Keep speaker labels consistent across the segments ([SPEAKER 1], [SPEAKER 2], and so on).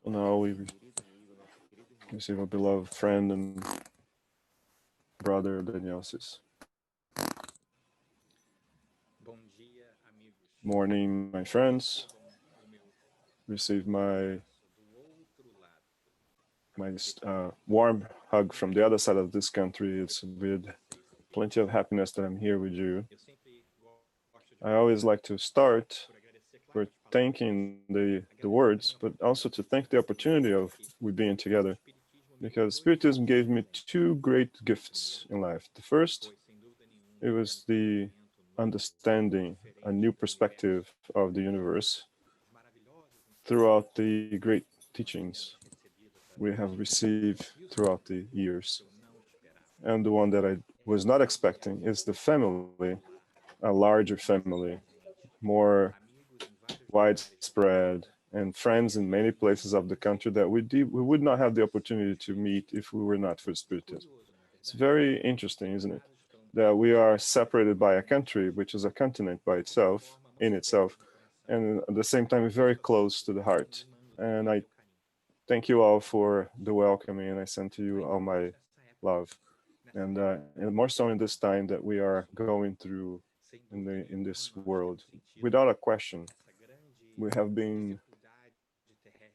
[SPEAKER 1] Now we receive a beloved friend and brother, Danielsis. Morning, my friends. Receive my warm hug from the other side of this country. It's with plenty of happiness that I'm here with you. I always like to start with thanking the words, but also to thank the opportunity of we being together, because Spiritism gave me two great gifts in life. The first, it was the understanding a new perspective of the universe throughout the great teachings we have received throughout the years. And the one that I was not expecting is the family, a larger family, more widespread, and friends in many places of the country that we would not have the opportunity to meet if we were not for Spiritism. It's very interesting, isn't it? That we are separated by a country, which is a continent by itself, in itself, and at the same time, very close to the heart. And I thank you all for the welcoming, and I send to you all my love. And more so in this time that we are going through in this world, without a question, we have been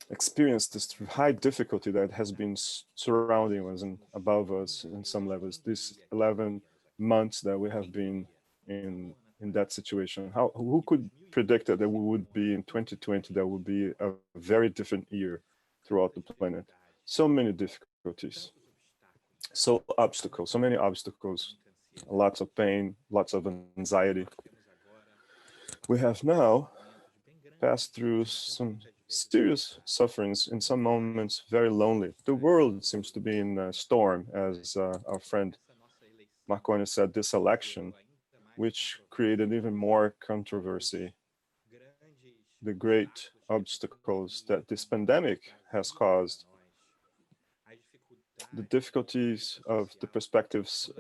[SPEAKER 1] experienced this high difficulty that has been surrounding us and above us in some levels. These 11 months that we have been in that situation. Who could predict that we would be in 2020? That would be a very different year throughout the planet. So many difficulties, so many obstacles, lots of pain, lots of anxiety. We have now passed through some serious sufferings, in some moments very lonely. The world seems to be in a storm, as our friend Marconi said, this election, which created even more controversy. The great obstacles that this pandemic has caused, the difficulties of the perspectives,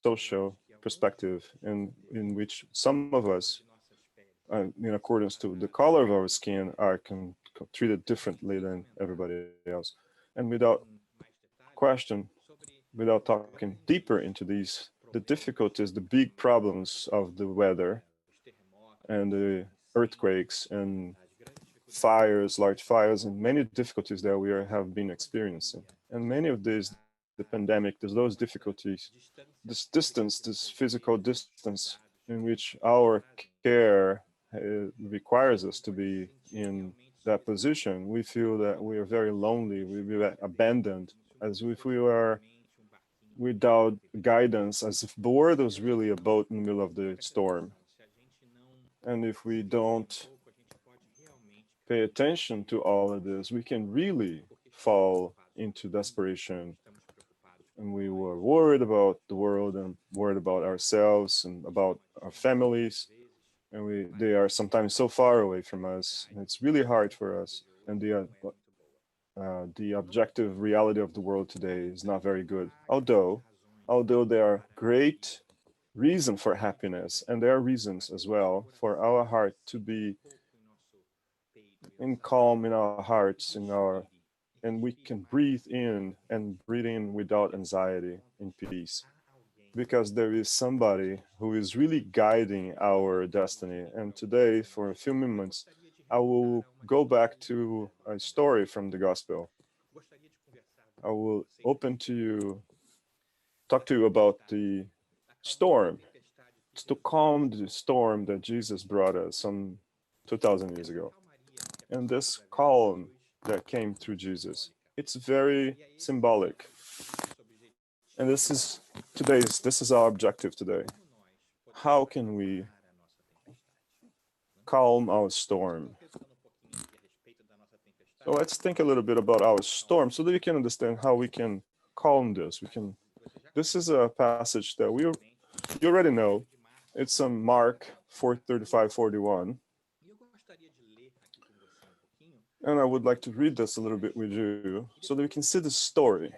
[SPEAKER 1] social perspective, in which some of us, in accordance to the color of our skin, are treated differently than everybody else. And without question, without talking deeper into these, the difficulties, the big problems of the weather and the earthquakes and fires, large fires, and many difficulties that have been experiencing. And many of these, the pandemic, those difficulties, this distance, this physical distance in which our care requires us to be in that position, we feel that we are very lonely, we are abandoned, as if we are without guidance, as if the world was really a boat in the middle of the storm. And if we don't pay attention to all of this, we can really fall into desperation. And we were worried about the world and worried about ourselves and about our families. And they are sometimes so far away from us. And it's really hard for us. And the objective reality of the world today is not very good. Although there are great reason for happiness, and there are reasons as well for our heart to be in calm in our hearts, and we can breathe in and breathe in without anxiety, in peace, because there is somebody who is really guiding our destiny. And today, for a few moments, I will go back to a story from the gospel. I will talk to you about the storm. It's to calm the storm that Jesus brought us some 2,000 years ago. And this calm that came through Jesus, it's very symbolic. And this is our objective today. How can we calm our storm? So let's think a little bit about our storm so that we can understand how we can calm this. This is a passage that you already know. It's on Mark 4:35-41. And I would like to read this a little bit with you so that we can see the story.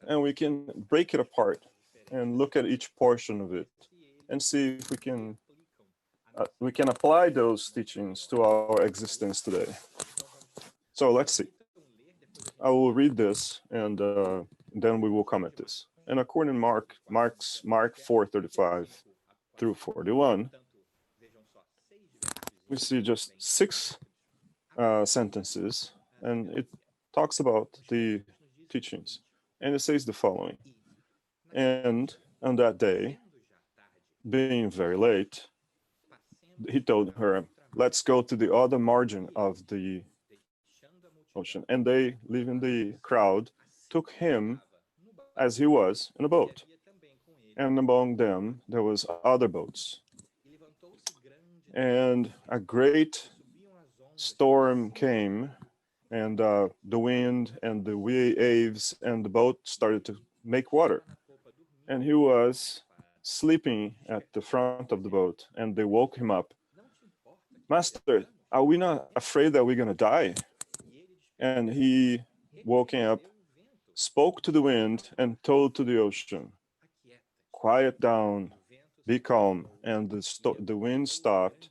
[SPEAKER 1] And we can break it apart and look at each portion of it and see if we can apply those teachings to our existence today. So let's see. I will read this and then we will comment this. And according to Mark 4:35 through 41, we see just six sentences, and it talks about the teachings. And it says the following: and on that day, being very late, he told her, let's go to the other margin of the ocean. And they, leaving the crowd, took him as he was in a boat. And among them there was other boats. And a great storm came, and the wind and the waves and the boat started to make water. And he was sleeping at the front of the boat, and they woke him up. Master, are we not afraid that we're going to die? And he, woken up, spoke to the wind and told to the ocean, quiet down, be calm. And the wind stopped,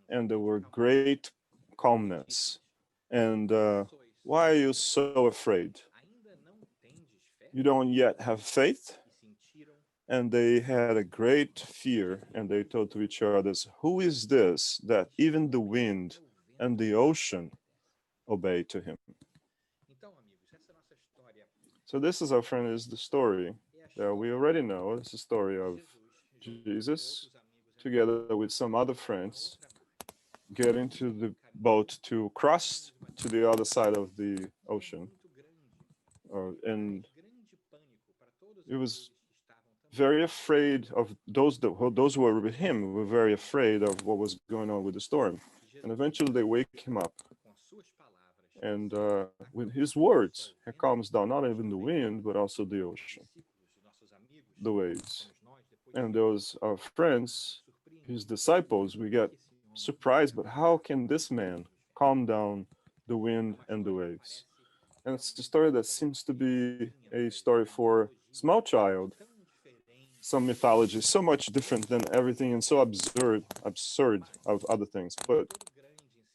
[SPEAKER 1] and there were great calmness. And why are you so afraid? You don't yet have faith? And they had a great fear, and they told to each other, who is this that even the wind and the ocean obey to him? So this is, our friend, is the story that we already know. It's the story of Jesus together with some other friends get into the boat to cross to the other side of the ocean. And it was very afraid of those who were with him were very afraid of what was going on with the storm. And eventually they wake him up. And with his words, he calms down not even the wind, but also the ocean, the waves. And those are friends, his disciples, we get surprised, but how can this man calm down the wind and the waves? And it's a story that seems to be a story for small child, some mythology, so much different than everything and so absurd of other things.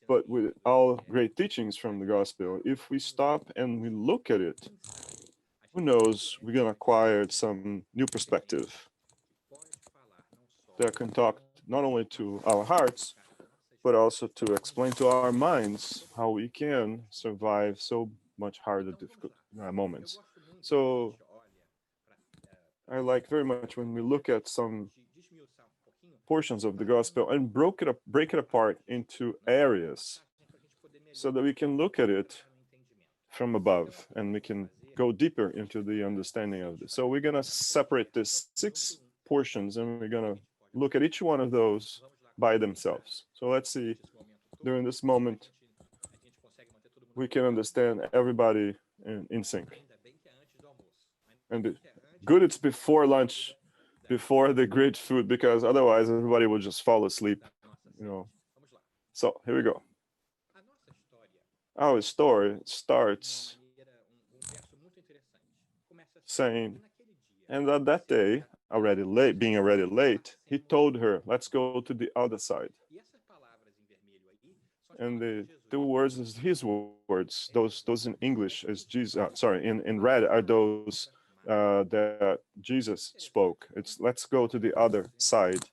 [SPEAKER 1] But with all great teachings from the gospel, if we stop and we look at it, who knows, we're going to acquire some new perspective that can talk not only to our hearts, but also to explain to our minds how we can survive so much harder, difficult moments. So I like very much when we look at some portions of the gospel and break it apart into areas so that we can look at it from above and we can go deeper into the understanding of this. So we're going to separate this 6 portions and we're going to look at each one of those by themselves. So let's see, during this moment, we can understand everybody in sync. And good it's before lunch, before the great food, because otherwise everybody will just fall asleep, you know. So here we go. Our story starts saying, and on that day, being already late, he told her, let's go to the other side. And the words is his words. Those in English is Jesus. In red are those that Jesus spoke. It's let's go to the other side.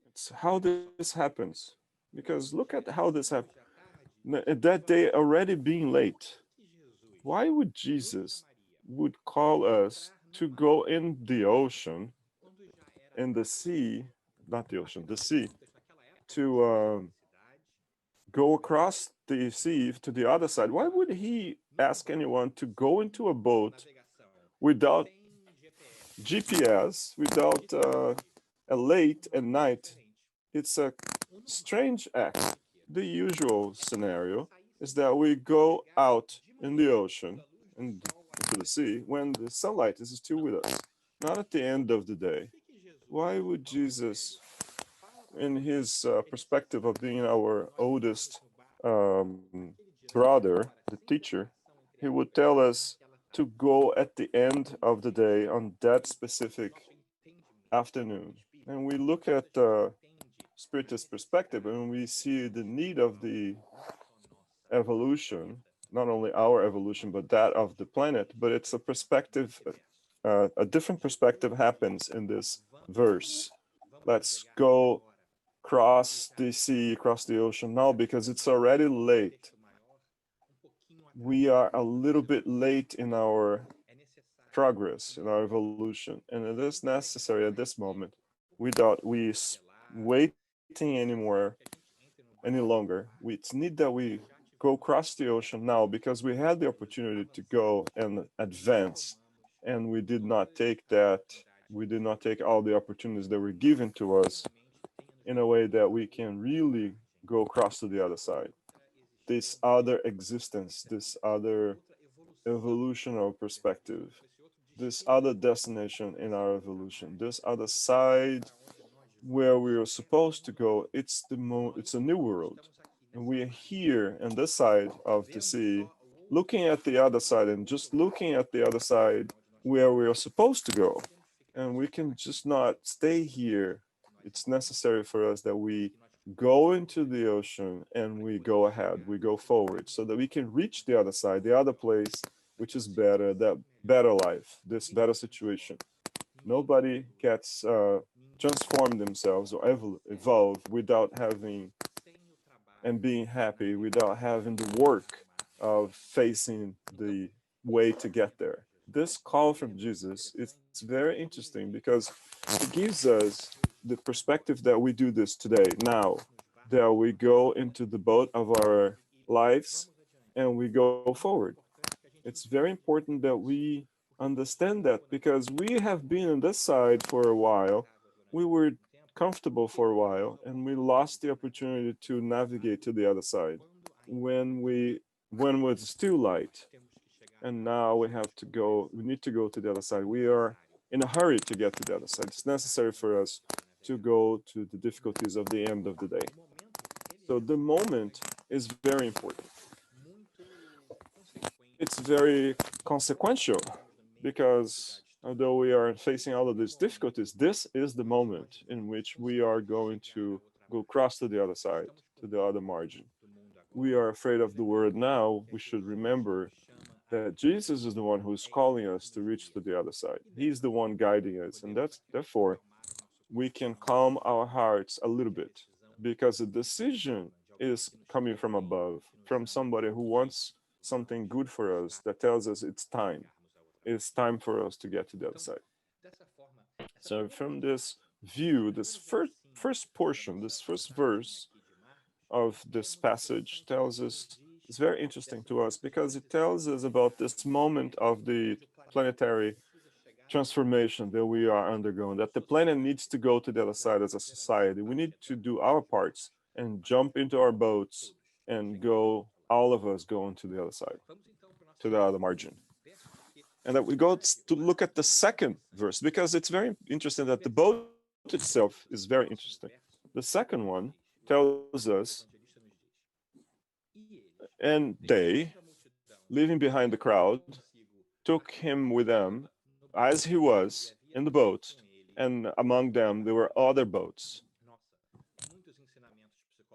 [SPEAKER 1] It's how this happens, because look at how this happened. That day already being late. Why would Jesus would call us to go in the ocean, in the sea, not the ocean, the sea, to go across the sea to the other side? Why would he ask anyone to go into a boat without GPS, without a late at night? It's a strange act. The usual scenario is that we go out in the ocean and into the sea when the sunlight is still with us, not at the end of the day. Why would Jesus, in his perspective of being our oldest brother, the teacher, he would tell us to go at the end of the day on that specific afternoon? And we look at spiritist perspective, and we see the need of the evolution, not only our evolution, but that of the planet. But it's a perspective, a different perspective happens in this verse. Let's go cross the sea, cross the ocean now because it's already late. We are a little bit late in our progress, in our evolution, and it is necessary at this moment, without we waiting any longer. It's need that we go across the ocean now because we had the opportunity to go and advance, and we did not take that. We did not take all the opportunities that were given to us in a way that we can really go across to the other side. This other existence, this other evolutional perspective, this other destination in our evolution, this other side where we are supposed to go. It's a new world, and we are here on this side of the sea, looking at the other side, and just looking at the other side where we are supposed to go, and we can just not stay here. It's necessary for us that we go into the ocean and we go ahead, we go forward, so that we can reach the other side, the other place, which is better, that better life, this better situation. Nobody gets transform themselves or evolve without having and being happy, without having the work of facing the way to get there. This call from Jesus is very interesting because it gives us the perspective that we do this today, now, that we go into the boat of our lives and we go forward. It's very important that we understand that because we have been on this side for a while. We were comfortable for a while and we lost the opportunity to navigate to the other side when it was still light. And now we need to go to the other side. We are in a hurry to get to the other side. It's necessary for us to go to the difficulties of the end of the day. So the moment is very important. It's very consequential because although we are facing all of these difficulties, this is the moment in which we are going to go across to the other side, to the other margin. We are afraid of the world now. We should remember that Jesus is the one who's calling us to reach to the other side. He's the one guiding us, and that's therefore we can calm our hearts a little bit because the decision is coming from above, from somebody who wants something good for us, that tells us it's time. It's time for us to get to the other side. So from this view, this first portion, this first verse of this passage tells us, it's very interesting to us because it tells us about this moment of the planetary transformation that we are undergoing, that the planet needs to go to the other side as a society. We need to do our parts and jump into our boats and go, all of us go into the other side, to the other margin. And that we go to look at the second verse because it's very interesting that the boat itself is very interesting. The second one tells us, and they, leaving behind the crowd, took him with them as he was in the boat, and among them there were other boats.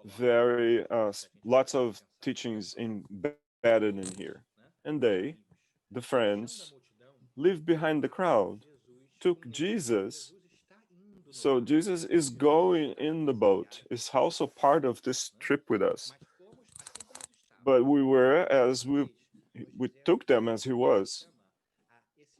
[SPEAKER 1] Very lots of teachings embedded in here. And they, the friends, leave behind the crowd, took Jesus. So Jesus is going in the boat, is also part of this trip with us. But we took them as he was.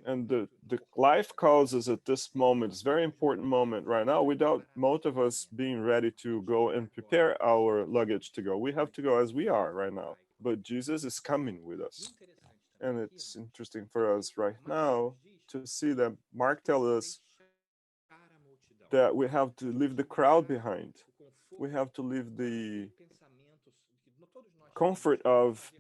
[SPEAKER 1] And the life calls us at this moment, it's a very important moment right now, without most of us being ready to go and prepare our luggage to go. We have to go as we are right now. But Jesus is coming with us. And it's interesting for us right now to see that Mark tells us that we have to leave the crowd behind. We have to leave the comfort of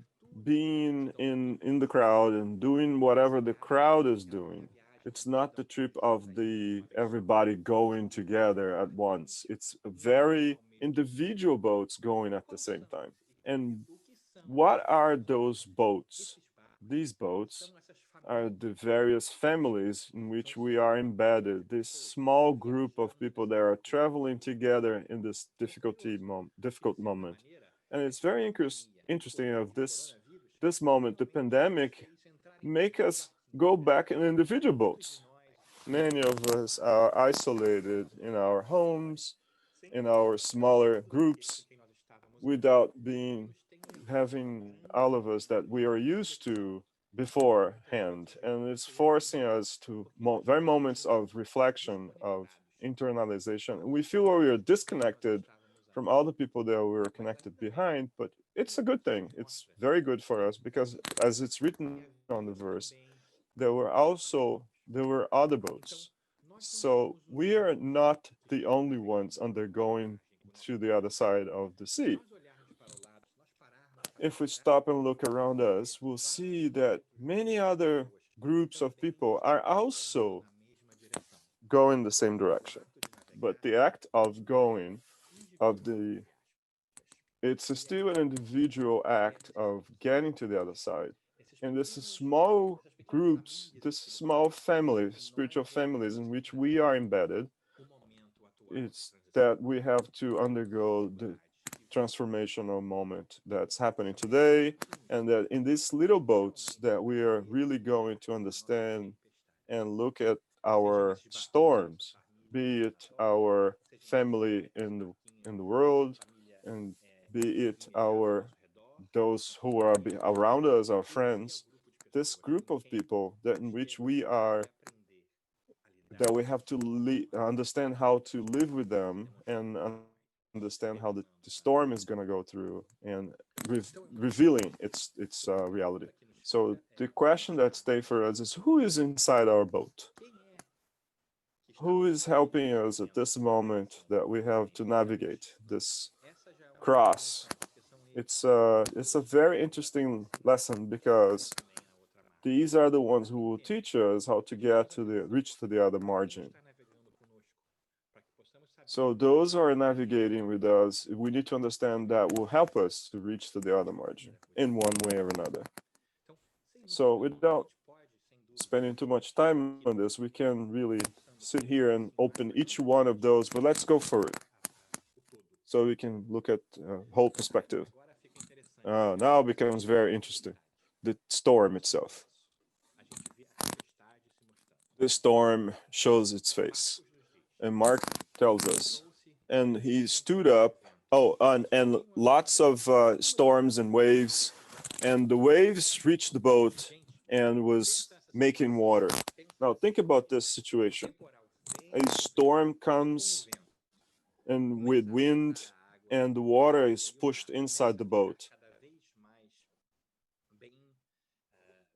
[SPEAKER 1] being in the crowd and doing whatever the crowd is doing. It's not the trip of the everybody going together at once. It's very individual boats going at the same time. And what are those boats? These boats are the various families in which we are embedded, this small group of people that are traveling together in this difficult moment. And it's very interesting of this moment, the pandemic make us go back in individual boats. Many of us are isolated in our homes, in our smaller groups, without being having all of us that we are used to beforehand, and it's forcing us to very moments of reflection, of internalization. We feel we are disconnected from all the people that we were connected behind, but it's a good thing. It's very good for us because, as it's written on the verse, there were other boats. So we are not the only ones undergoing to the other side of the sea. If we stop and look around us, we'll see that many other groups of people are also going the same direction. But the act of going, of the, it's still an individual act of getting to the other side. And this small groups, this small family, spiritual families in which we are embedded, it's that we have to undergo the transformational moment that's happening today, and that in these little boats that we are really going to understand and look at our storms, be it our family in the world, and be it our those who are around us, our friends, this group of people that in which we are, that we have to understand how to live with them and understand how the storm is going to go through, and revealing its reality. So the question that stays for us is, who is inside our boat? Who is helping us at this moment that we have to navigate this cross? It's a very interesting lesson because these are the ones who will teach us how to get to the reach to the other margin. So those who are navigating with us, we need to understand that will help us to reach to the other margin in one way or another. So without spending too much time on this, we can really sit here and open each one of those, but let's go for it so we can look at whole perspective. Now it becomes very interesting. The storm itself. The storm shows its face. And Mark tells us. And he stood up. Oh, and lots of storms and waves. And the waves reached the boat and was making water. Now think about this situation. A storm comes and with wind, and the water is pushed inside the boat.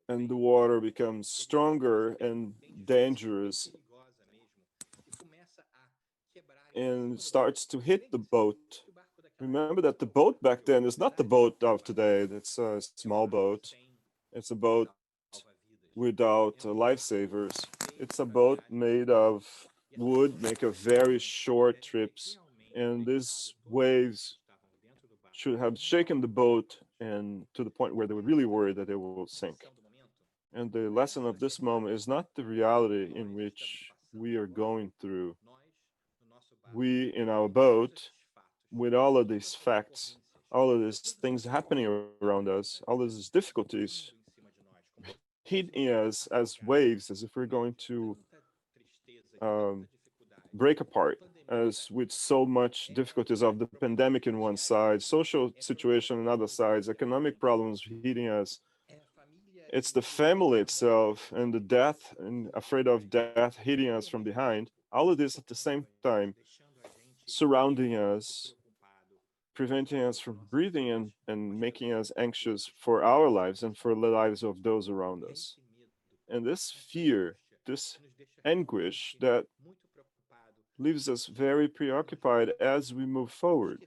[SPEAKER 1] And the water becomes stronger and dangerous and starts to hit the boat. Remember that the boat back then is not the boat of today. It's a small boat. It's a boat without lifesavers. It's a boat made of wood, make a very short trips. And these waves should have shaken the boat and to the point where they were really worried that it will sink. And the lesson of this moment is not the reality in which we are going through. We in our boat, with all of these facts, all of these things happening around us, all of these difficulties hitting us as waves, as if we're going to um, break apart, as with so much difficulties of the pandemic in one side, social situation on other sides, economic problems hitting us. It's the family itself and the death and afraid of death hitting us from behind. All of this at the same time surrounding us, preventing us from breathing and making us anxious for our lives and for the lives of those around us. And this fear, this anguish that leaves us very preoccupied as we move forward.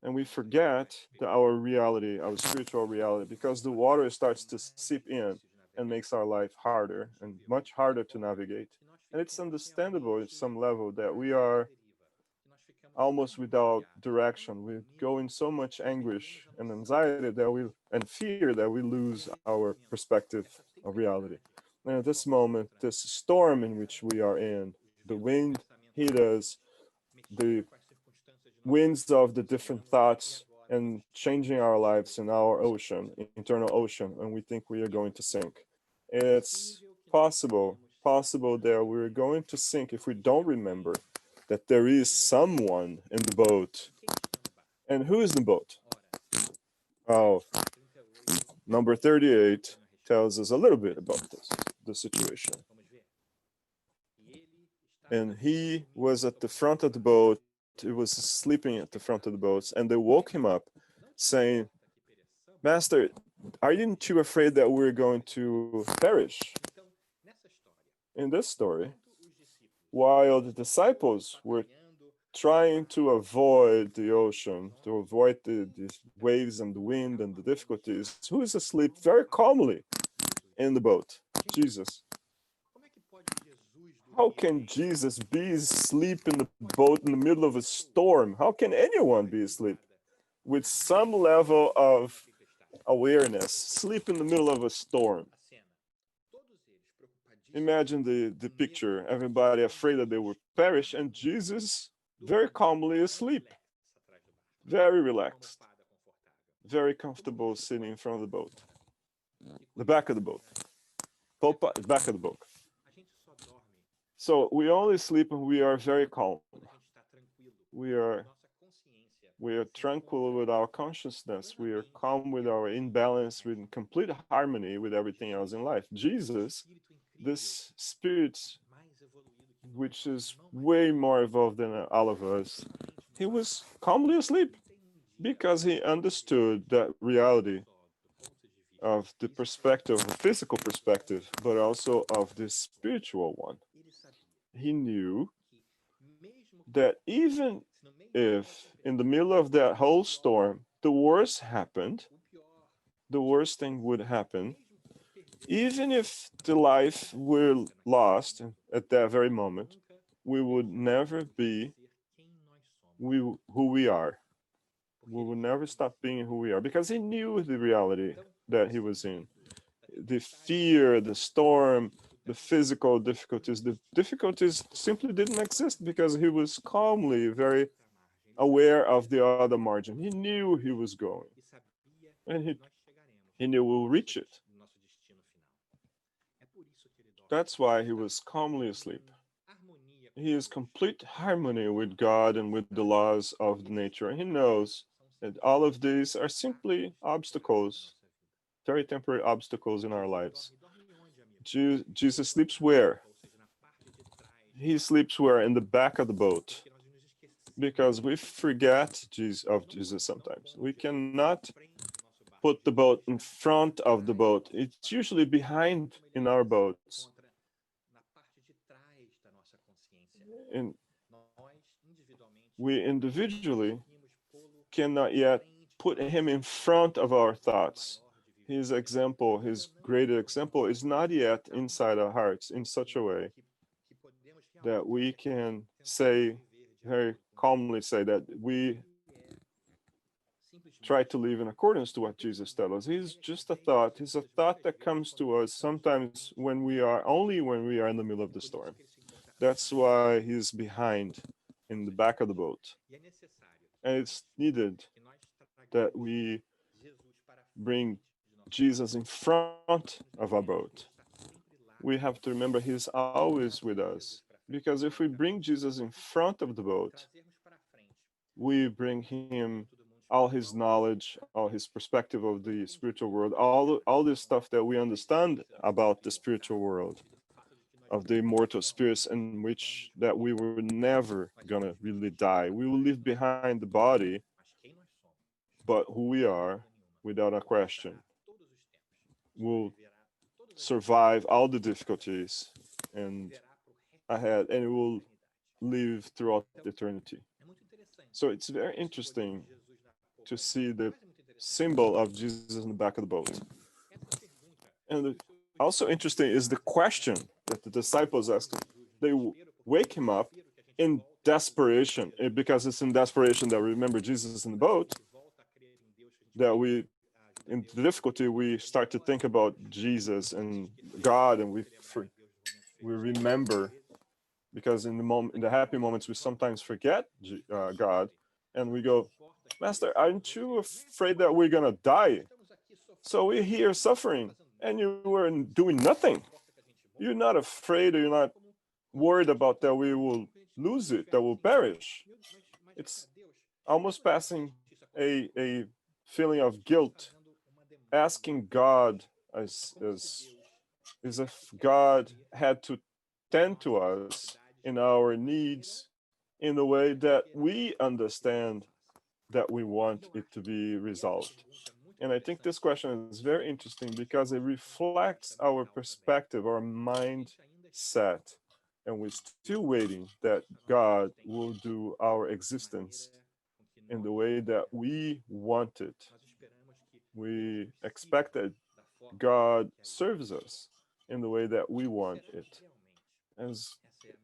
[SPEAKER 1] And we forget our reality, our spiritual reality, because the water starts to seep in and makes our life harder and much harder to navigate. And it's understandable at some level that we are almost without direction. We go in so much anguish and anxiety that we and fear that we lose our perspective of reality. And at this moment, this storm in which we are in, the wind hit us, the winds of the different thoughts and changing our lives in our ocean, internal ocean, and we think we are going to sink. It's possible that we're going to sink if we don't remember that there is someone in the boat. And who is the boat? Oh, number 38 tells us a little bit about the situation. And he was at the front of the boat. He was sleeping at the front of the boat, and they woke him up saying, Master, aren't you afraid that we're going to perish? In this story, while the disciples were trying to avoid the ocean, to avoid the waves and the wind and the difficulties, who is asleep very calmly in the boat? Jesus. How can Jesus be asleep in the boat in the middle of a storm? How can anyone be asleep with some level of awareness, sleep in the middle of a storm? Imagine the picture, everybody afraid that they would perish, and Jesus very calmly asleep, very relaxed, very comfortable sitting in front of the boat, the back of the boat, back of the boat. So we only sleep when we are very calm. We are tranquil with our consciousness. We are calm with our imbalance, with complete harmony with everything else in life. Jesus, this spirit, which is way more evolved than all of us, he was calmly asleep because he understood that reality of the perspective, the physical perspective, but also of the spiritual one. He knew that even if in the middle of that whole storm, the worst happened, the worst thing would happen, even if the life were lost at that very moment, we would never be who we are. We would never stop being who we are because he knew the reality that he was in. The fear, the storm, the physical difficulties, the difficulties simply didn't exist because he was calmly, very aware of the other margin. He knew he was going, and he knew we'll reach it. That's why he was calmly asleep. He is complete harmony with God and with the laws of the nature. And he knows that all of these are simply obstacles, very temporary obstacles in our lives. Jesus sleeps where? He sleeps where? In the back of the boat. Because we forget of Jesus sometimes. We cannot put the boat in front of the boat. It's usually behind in our boats. And we individually cannot yet put him in front of our thoughts. His example, his greater example, is not yet inside our hearts in such a way that we can say, very calmly say, that we try to live in accordance to what Jesus tells us. He's just a thought. He's a thought that comes to us sometimes only when we are in the middle of the storm. That's why he's behind in the back of the boat. And it's needed that we bring Jesus in front of our boat. We have to remember he's always with us. Because if we bring Jesus in front of the boat, we bring him all his knowledge, all his perspective of the spiritual world, all this stuff that we understand about the spiritual world, of the immortal spirits, in which that we were never gonna really die. We will leave behind the body, but who we are, without a question, will survive all the difficulties and ahead, and will live throughout eternity. So it's very interesting to see the symbol of Jesus in the back of the boat. And also interesting is the question that the disciples asked. They wake him up in desperation, because it's in desperation that we remember Jesus in the boat, that we in the difficulty, we start to think about Jesus and God, and we remember, because in the happy moments we sometimes forget God, and we go, Master, aren't you afraid that we're gonna die? So we're here suffering, and you were doing nothing. You're not afraid, or you're not worried about that we will lose it, that will perish. It's almost passing a feeling of guilt, asking God as if God had to tend to us in our needs in the way that we understand that we want it to be resolved. And I think this question is very interesting because it reflects our perspective, our mindset, and we're still waiting that God will do our existence in the way that we want it. We expect that God serves us in the way that we want it. As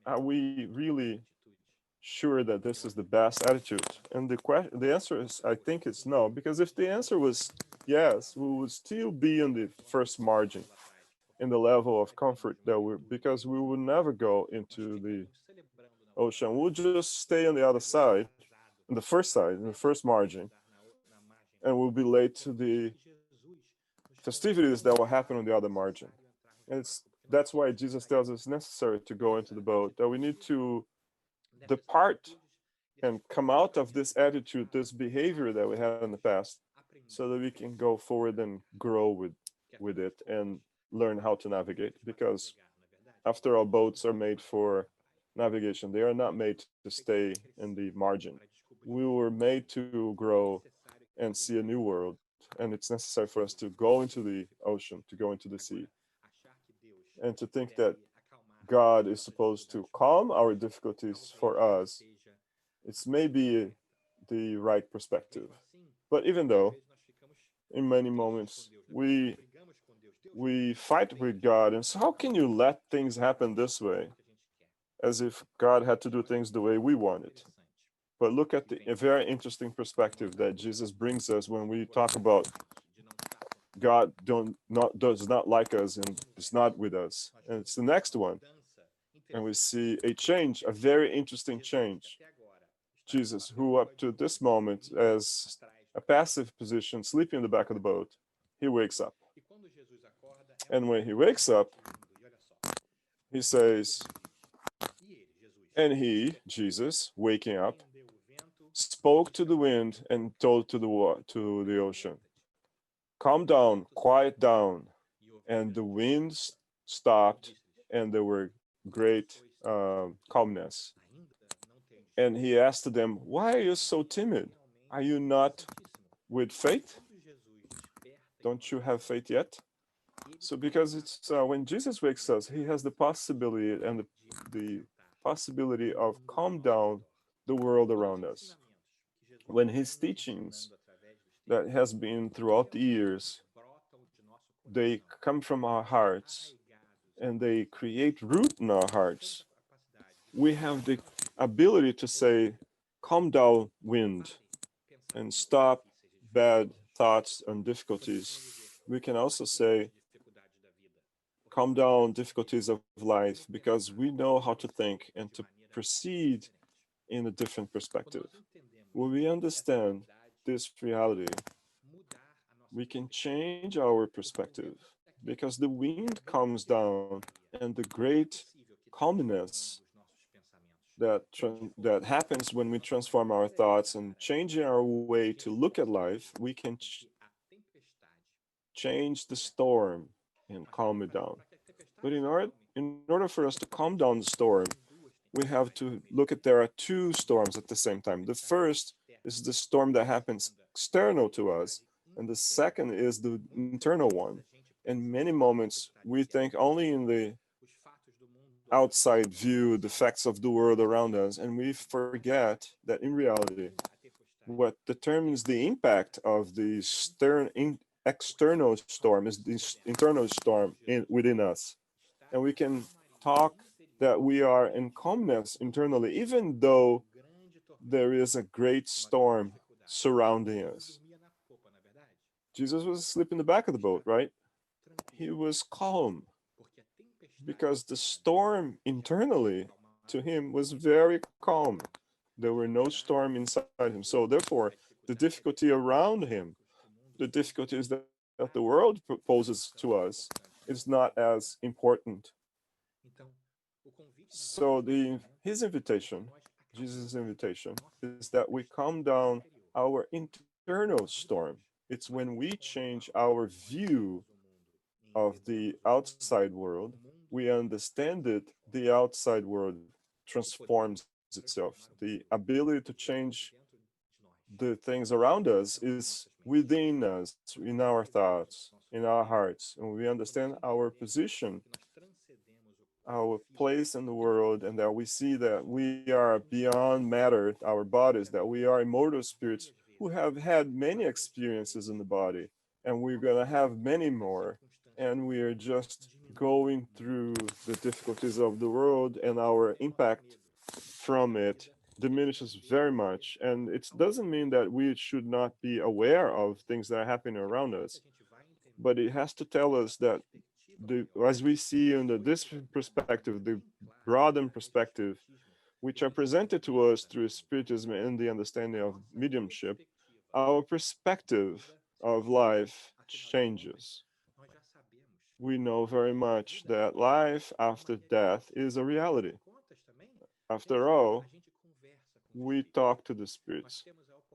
[SPEAKER 1] are we really sure that this is the best attitude? And the answer is, I think it's no, because if the answer was yes, we would still be in the first margin, in the level of comfort that we're, because we would never go into the ocean. We'll just stay on the other side, on the first side, in the first margin, and we'll be late to the festivities that will happen on the other margin. And that's why Jesus tells us it's necessary to go into the boat, that we need to depart and come out of this attitude, this behavior that we had in the past, so that we can go forward and grow with it and learn how to navigate. Because after all, boats are made for navigation. They are not made to stay in the margin. We were made to grow and see a new world. And it's necessary for us to go into the ocean, to go into the sea, and to think that God is supposed to calm our difficulties for us. It's maybe the right perspective. But even though in many moments we fight with God, and so how can you let things happen this way, as if God had to do things the way we want it? But look at a very interesting perspective that Jesus brings us when we talk about God does not like us and is not with us. And it's the next one. And we see a change, a very interesting change. Jesus, who up to this moment, as a passive position, sleeping in the back of the boat, he wakes up. And when he wakes up, he says, and he, Jesus, waking up, spoke to the wind and told to the ocean, calm down, quiet down. And the winds stopped, and there were great calmness. And he asked them, why are you so timid? Are you not with faith? Don't you have faith yet? So because it's when Jesus wakes us, he has the possibility and the possibility of calm down the world around us. When his teachings that has been throughout the years, they come from our hearts and they create root in our hearts, we have the ability to say, calm down, wind, and stop bad thoughts and difficulties. We can also say, calm down difficulties of life, because we know how to think and to proceed in a different perspective. When we understand this reality, we can change our perspective, because the wind calms down, and the great calmness that happens when we transform our thoughts and changing our way to look at life, we can change the storm and calm it down. But in order for us to calm down the storm, we have to look at there are two storms at the same time. The first is the storm that happens external to us, and the second is the internal one. In many moments, we think only in the outside view, the facts of the world around us, and we forget that in reality, what determines the impact of the external storm is the internal storm within us. And we can talk that we are in calmness internally, even though there is a great storm surrounding us. Jesus was asleep in the back of the boat, right? He was calm because the storm internally to him was very calm. There were no storm inside him. So therefore, the difficulty around him, the difficulties that the world poses to us, is not as important. So his invitation, Jesus' invitation, is that we calm down our internal storm. It's when we change our view of the outside world, we understand it, the outside world transforms itself. The ability to change the things around us is within us, in our thoughts, in our hearts. And we understand our position, our place in the world, and that we see that we are beyond matter, our bodies, that we are immortal spirits who have had many experiences in the body, and we're going to have many more. And we are just going through the difficulties of the world, and our impact from it diminishes very much. And it doesn't mean that we should not be aware of things that are happening around us, but it has to tell us that as we see in this perspective, the broadened perspective, which are presented to us through Spiritism and the understanding of mediumship, our perspective of life changes. We know very much that life after death is a reality. After all, we talk to the spirits.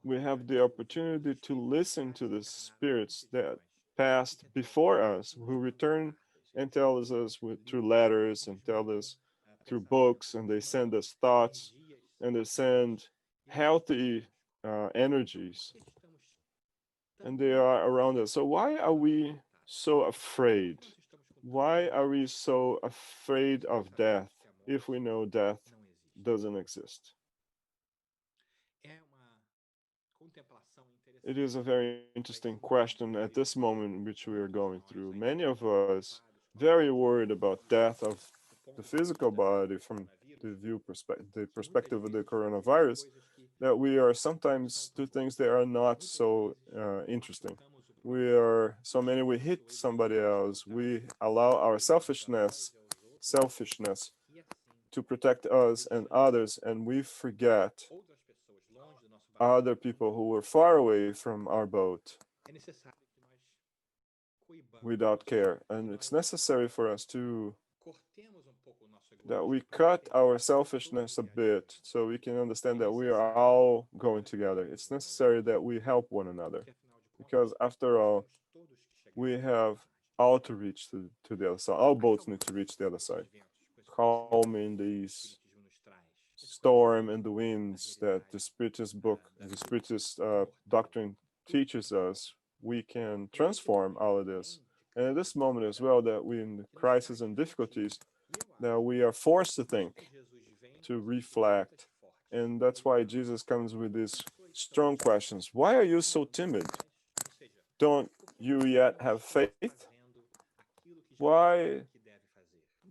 [SPEAKER 1] We have the opportunity to listen to the spirits that passed before us, who return and tell us through letters and tell us through books, and they send us thoughts and they send healthy energies, and they are around us. So why are we so afraid? Why are we so afraid of death if we know death doesn't exist? It is a very interesting question at this moment in which we are going through. Many of us very worried about death of the physical body from the perspective of the coronavirus, that we are sometimes do things that are not so interesting. We are so many we hit somebody else. We allow our selfishness to protect us and others, and we forget other people who were far away from our boat without care. And it's necessary for us to that we cut our selfishness a bit so we can understand that we are all going together. It's necessary that we help one another because after all, we have all to reach to the other side. All boats need to reach the other side. Calming these storm and the winds that the Spiritist book, the Spiritist doctrine teaches us, we can transform all of this. And at this moment as well, that we in crisis and difficulties, that we are forced to think, to reflect. And that's why Jesus comes with these strong questions. Why are you so timid? Don't you yet have faith? Why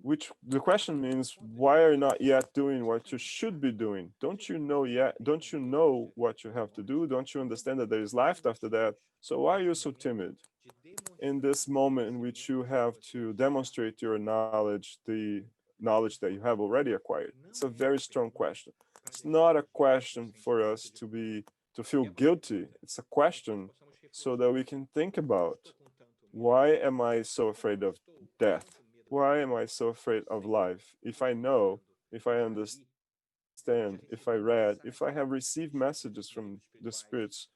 [SPEAKER 1] which the question means, why are you not yet doing what you should be doing? Don't you know yet? Don't you know what you have to do? Don't you understand that there is life after that? So why are you so timid in this moment in which you have to demonstrate your knowledge, the knowledge that you have already acquired? It's a very strong question. It's not a question for us to feel guilty. It's a question so that we can think about, why am I so afraid of death? Why am I so afraid of life? If I know, if I understand, if I read, if I have received messages from the spirits,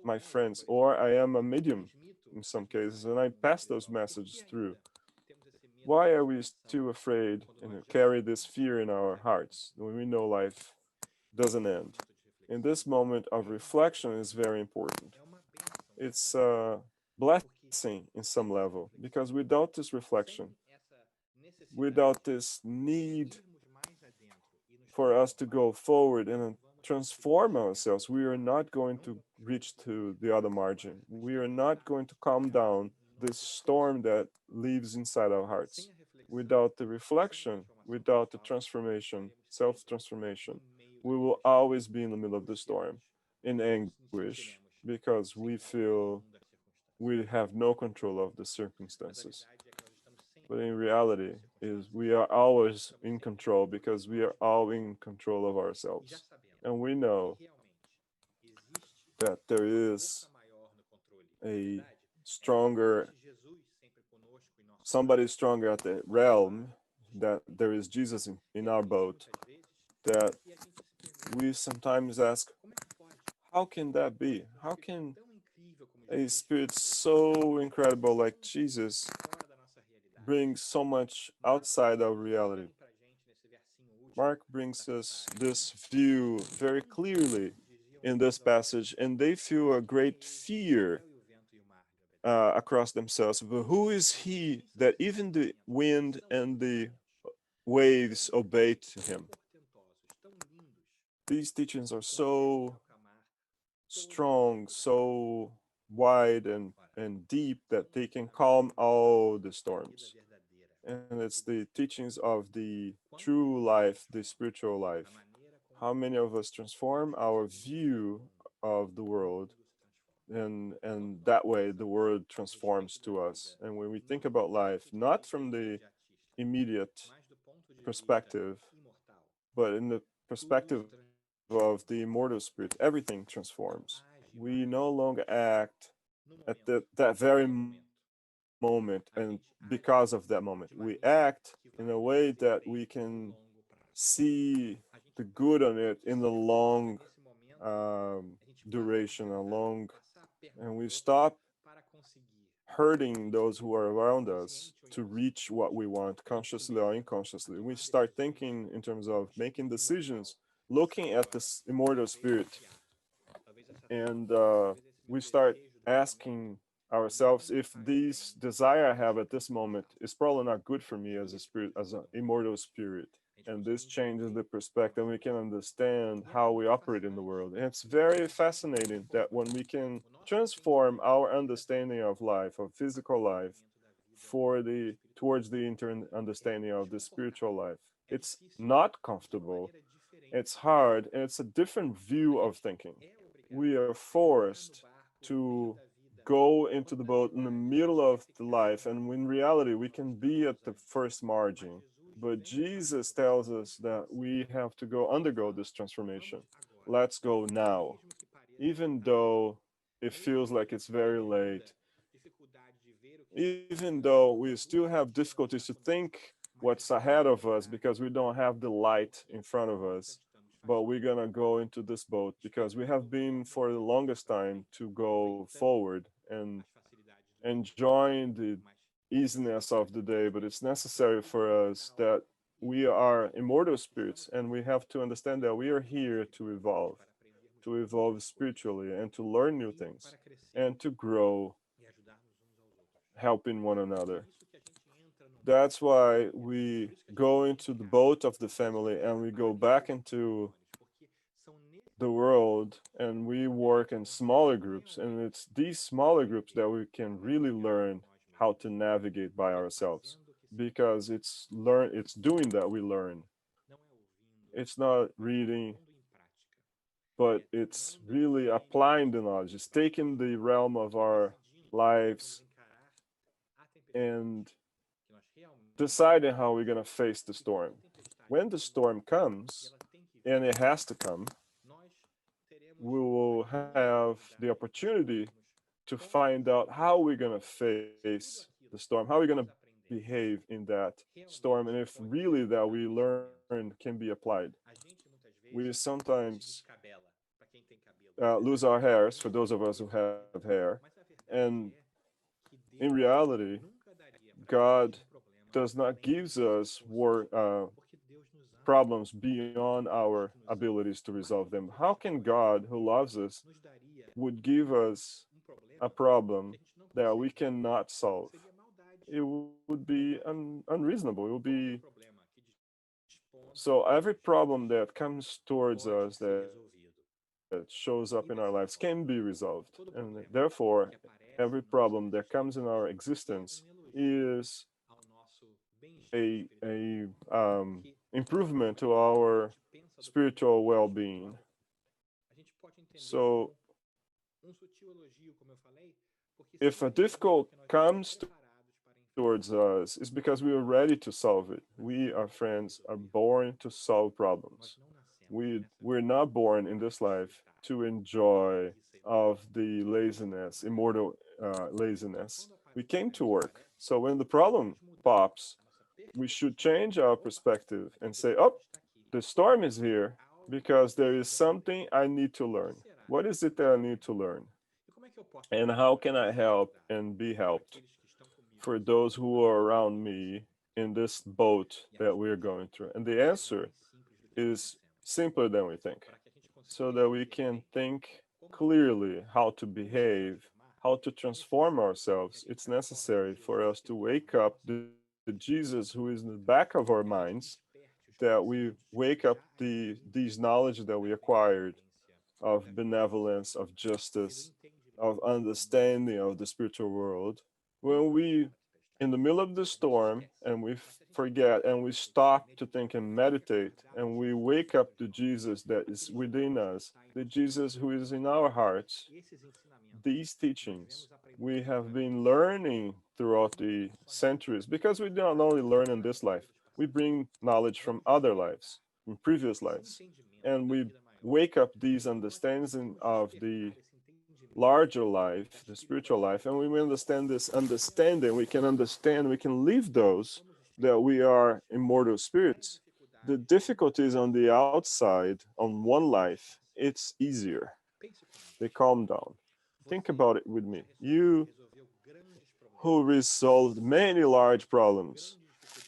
[SPEAKER 1] my friends, or I am a medium in some cases, and I pass those messages through, why are we still afraid and carry this fear in our hearts when we know life doesn't end? In this moment of reflection is very important. It's a blessing in some level because without this reflection, without this need for us to go forward and transform ourselves, we are not going to reach to the other margin. We are not going to calm down this storm that lives inside our hearts. Without the reflection, without the transformation, self transformation, we will always be in the middle of the storm in anguish because we feel we have no control of the circumstances. But in reality, is we are always in control because we are all in control of ourselves. And we know that there is a stronger, somebody stronger at the realm, that there is Jesus in our boat, that we sometimes ask, how can that be? How can a spirit so incredible like Jesus bring so much outside of reality? Mark brings us this view very clearly in this passage, and they feel a great fear across themselves. But who is he that even the wind and the waves obey to him? These teachings are so strong, so wide and deep that they can calm all the storms. And it's the teachings of the true life, the spiritual life. How many of us transform our view of the world, and that way the world transforms to us. And when we think about life, not from the immediate perspective, but in the perspective of the immortal spirit, everything transforms. We no longer act at that very moment and because of that moment. We act in a way that we can see the good on it in the long duration, a long, and we stop hurting those who are around us to reach what we want, consciously or unconsciously. We start thinking in terms of making decisions, looking at this immortal spirit, and we start asking ourselves if this desire I have at this moment is probably not good for me as a spirit, as an immortal spirit. And this changes the perspective. We can understand how we operate in the world. And it's very fascinating that when we can transform our understanding of life, of physical life, for the towards the understanding of the spiritual life, it's not comfortable, it's hard, and it's a different view of thinking. We are forced to go into the boat in the middle of the life, and in reality we can be at the first margin, but Jesus tells us that we have to go undergo this transformation. Let's go now, even though it feels like it's very late, even though we still have difficulties to think what's ahead of us because we don't have the light in front of us. But we're gonna go into this boat because we have been for the longest time to go forward and enjoying the easiness of the day. But it's necessary for us that we are immortal spirits, and we have to understand that we are here to evolve spiritually and to learn new things and to grow, helping one another. That's why we go into the boat of the family and we go back into the world and we work in smaller groups. And it's these smaller groups that we can really learn how to navigate by ourselves, because it's doing that we learn. It's not reading, but it's really applying the knowledge. It's taking the realm of our lives and deciding how we're going to face the storm. When the storm comes, and it has to come, we will have the opportunity to find out how we're going to face the storm, how we're going to behave in that storm, and if really that we learned can be applied. We sometimes lose our hairs, for those of us who have hair, and in reality, God does not give us problems beyond our abilities to resolve them. How can God, who loves us, would give us a problem that we cannot solve? It would be unreasonable. It would be so every problem that comes towards us, that shows up in our lives, can be resolved, and therefore every problem that comes in our existence is a improvement to our spiritual well-being. So if a difficult comes towards us, it's because we are ready to solve it. We, our friends, are born to solve problems. We're not born in this life to enjoy of the laziness, immortal laziness. We came to work. So when the problem pops, we should change our perspective and say, oh, the storm is here because there is something I need to learn. What is it that I need to learn? And how can I help and be helped for those who are around me in this boat that we're going through? And the answer is simpler than we think, so that we can think clearly how to behave, how to transform ourselves. It's necessary for us to wake up the Jesus who is in the back of our minds, that we wake up these knowledge that we acquired of benevolence, of justice, of understanding of the spiritual world. When we in the middle of the storm and we forget and we stop to think and meditate and we wake up to Jesus that is within us, the Jesus who is in our hearts, these teachings we have been learning throughout the centuries, because we don't only learn in this life, we bring knowledge from other lives, from previous lives, and we wake up these understandings of the larger life, the spiritual life, and when we understand this understanding, we can understand, we can live those that we are immortal spirits. The difficulties on the outside, on one life, it's easier. They calm down. Think about it with me. You who resolved many large problems,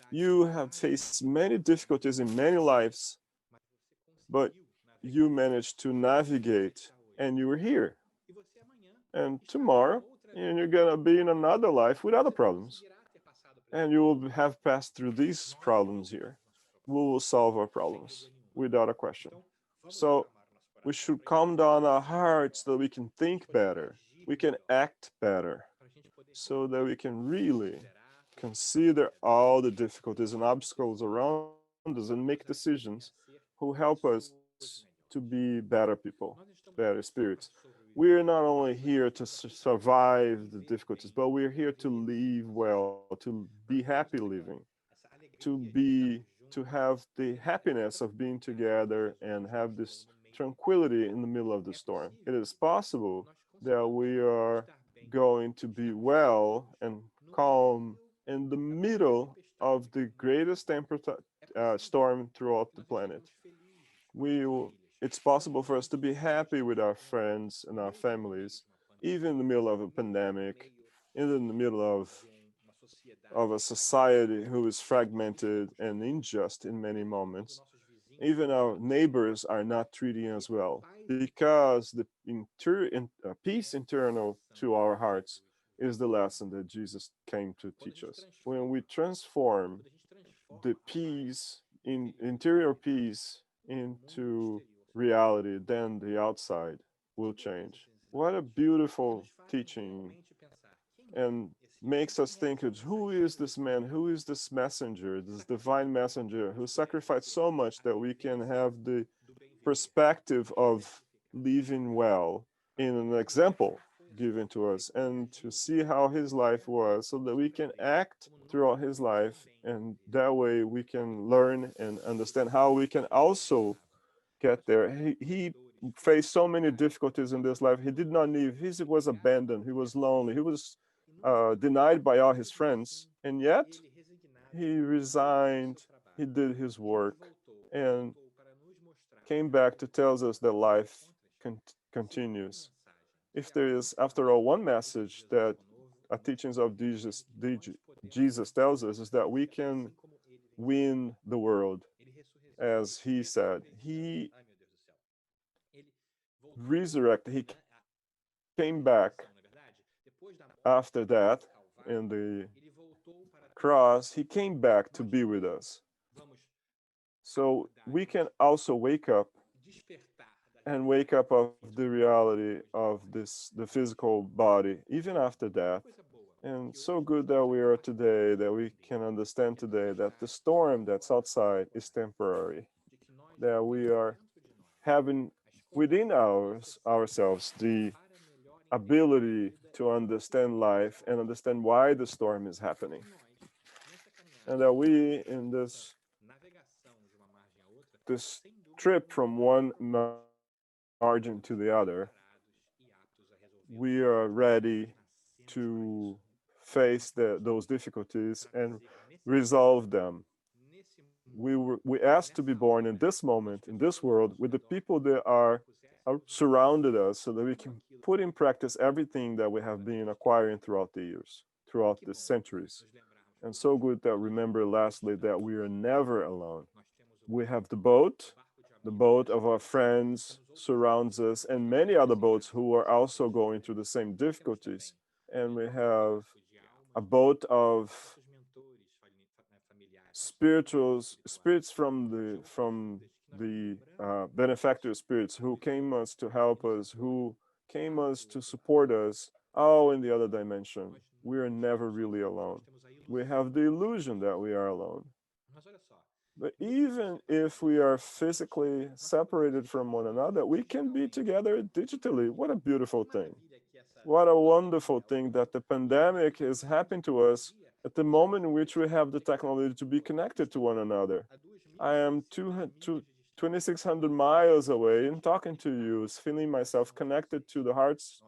[SPEAKER 1] you have faced many difficulties in many lives, but you managed to navigate and you were here. And tomorrow, and you're gonna be in another life with other problems. And you will have passed through these problems here. We will solve our problems without a question. So we should calm down our hearts so that we can think better, we can act better, so that we can really consider all the difficulties and obstacles around us and make decisions who help us to be better people, better spirits. We're not only here to survive the difficulties, but we're here to live well, to be happy living, to have the happiness of being together and have this tranquility in the middle of the storm. It is possible that we are going to be well and calm in the middle of the greatest temperature storm throughout the planet. We will, it's possible for us to be happy with our friends and our families, even in the middle of a pandemic, even in the middle of a society who is fragmented and unjust in many moments. Even our neighbors are not treating us well, because the peace internal to our hearts is the lesson that Jesus came to teach us. When we transform the peace, in interior peace, into reality, then the outside will change. What a beautiful teaching, and makes us think of who is this man, who is this messenger, this divine messenger who sacrificed so much that we can have the perspective of living well in an example given to us, and to see how his life was so that we can act throughout his life, and that way we can learn and understand how we can also get there. He faced so many difficulties in this life. He did not need, he was abandoned, he was lonely, he was denied by all his friends, and yet he resigned, he did his work, and came back to tell us that life continues. If there is, after all, one message that a teachings of Jesus tells us, is that we can win the world, as he said. He resurrected, he came back after that in the cross, he came back to be with us. So we can also wake up and wake up of the reality of this the physical body even after death. And so good that we are today, that we can understand today that the storm that's outside is temporary, that we are having within ourselves ability to understand life and understand why the storm is happening. And that we, in this trip from one margin to the other, we are ready to face those difficulties and resolve them. We asked to be born in this moment, in this world, with the people that are surrounded us so that we can put in practice everything that we have been acquiring throughout the years, throughout the centuries. And so good that remember lastly that we are never alone. We have the boat of our friends surrounds us, and many other boats who are also going through the same difficulties. And we have a boat of spirits from the benefactor spirits who came us to help us, who came us to support us, all in the other dimension. We are never really alone. We have the illusion that we are alone. But even if we are physically separated from one another, we can be together digitally. What a beautiful thing. What a wonderful thing that the pandemic is happening to us at the moment in which we have the technology to be connected to one another. I am 2,600 miles away and talking to you, feeling myself connected to the hearts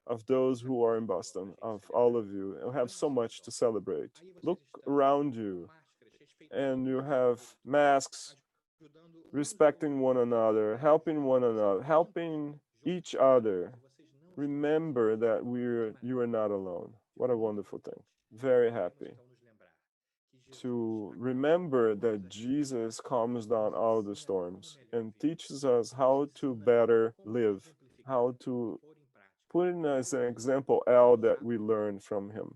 [SPEAKER 1] of those who are in Boston, of all of you. We have so much to celebrate. Look around you, and you have masks, respecting one another, helping each other. Remember that you are not alone. What a wonderful thing. Very happy to remember that Jesus calms down all the storms and teaches us how to better live, how to put in as an example all that we learn from him.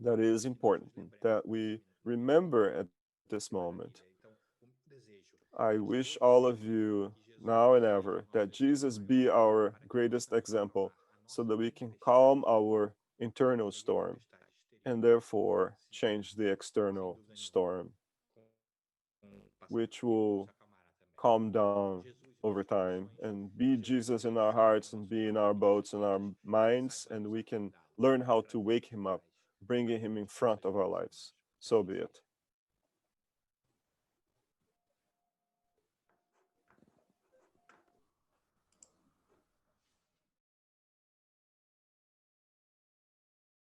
[SPEAKER 1] That is important that we remember at this moment. I wish all of you now and ever that Jesus be our greatest example so that we can calm our internal storm and therefore change the external storm, which will calm down over time and be Jesus in our hearts and be in our boats and our minds, and we can learn how to wake him up, bringing him in front of our lives. So be it.